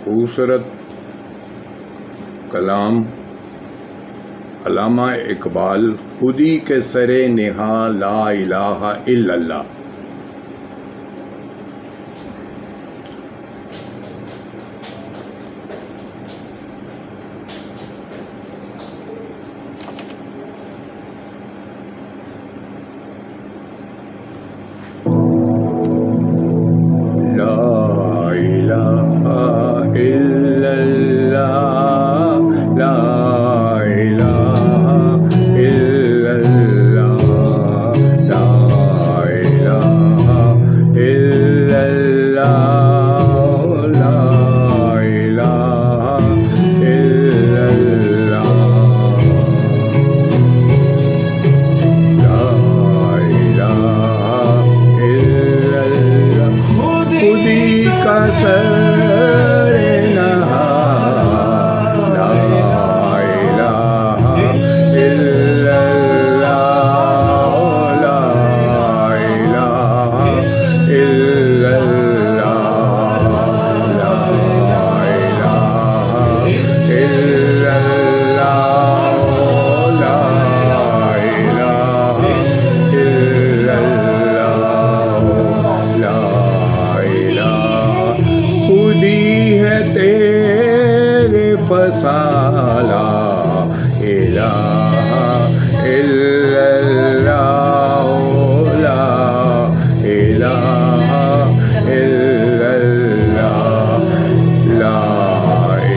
खूबसूरत कलाम अल्लामा इकबाल, खुदी के सरे नेहा ला इलाहा इल्लल्लाह। फसाला इलाहा इल्लल्लाह ला इलाहा इल्लल्लाह ला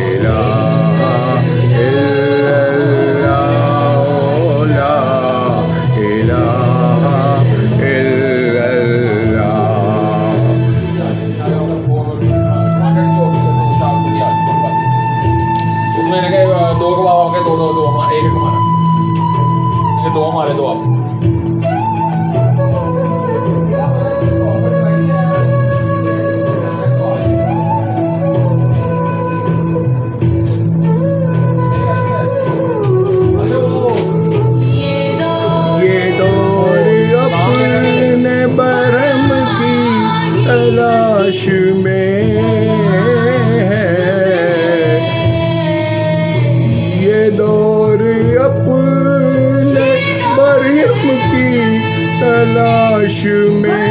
इलाहा इल्लल्लाह ला इलाहा दो को बाबा के दो हमारे, एक हमारा, ये दो हमारे, दो आप। ये दौर अपने बरम की तलाश में दौर अपने मरियम की तलाश में,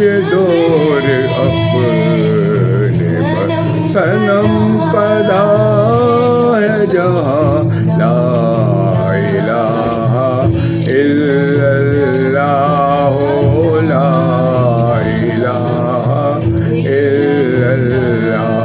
ये दौर अपने सनम कदा है जहाँ ला इलाहा इल्लल्लाह ला इलाहा इल्लल्लाह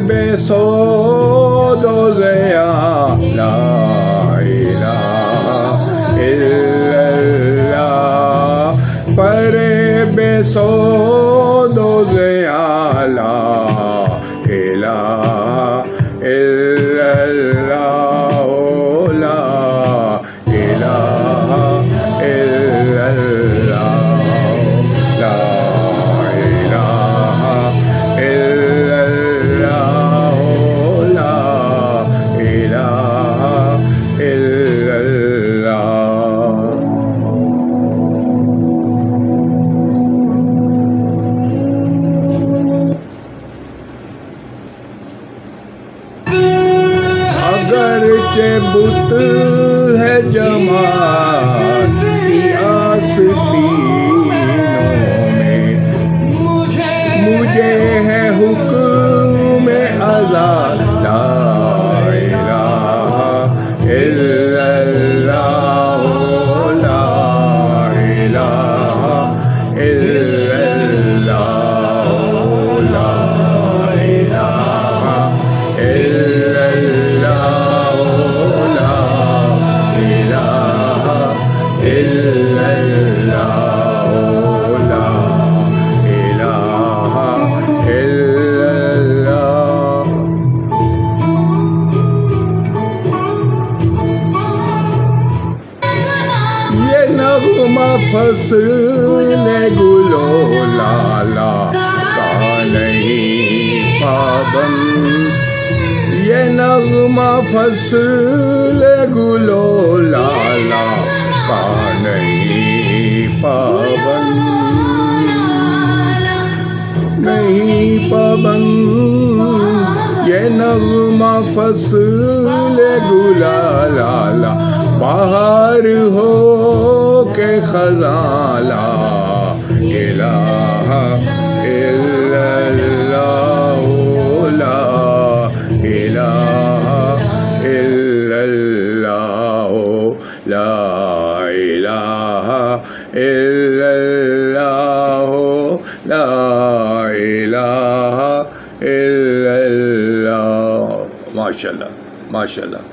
बेसोदो ज़या ला इलाहा इल्लल्लाह परे बेसोदो ज़या ला इलाहा इल्लल्लाह ला इलाहा इल्लल्लाह ला इलाहा इल्लल्लाह ला इलाहा इल्लल्लाह। अगरचे बुत है जमात की आस्तीनों में, मुझे है हुक्म आज़ाद ला इलाहा इल्लल्लाह ला इलाहा इल्लल्लाह ला इलाहा इल्लल्लाह ला इलाहा इल्लल्लाह ला इलाहा इल्लल्लाह। ये नग़्मा फ़स्ल गुलो लाला का नहीं पाबंद, ये नग़्मा फ़स्ल गुलो लाला का नहीं पाबंद, नहीं पाबंद। ये नग़्मा फ़स्ल गुला लाला बाहर हो के ख़ज़ां ला इलाहा इल्लल्लाह ला इलाहा इल्लल्लाह ला इलाहा इल्लल्लाह ला इलाहा इल्लल्लाह। माशाअल्लाह माशाअल्लाह।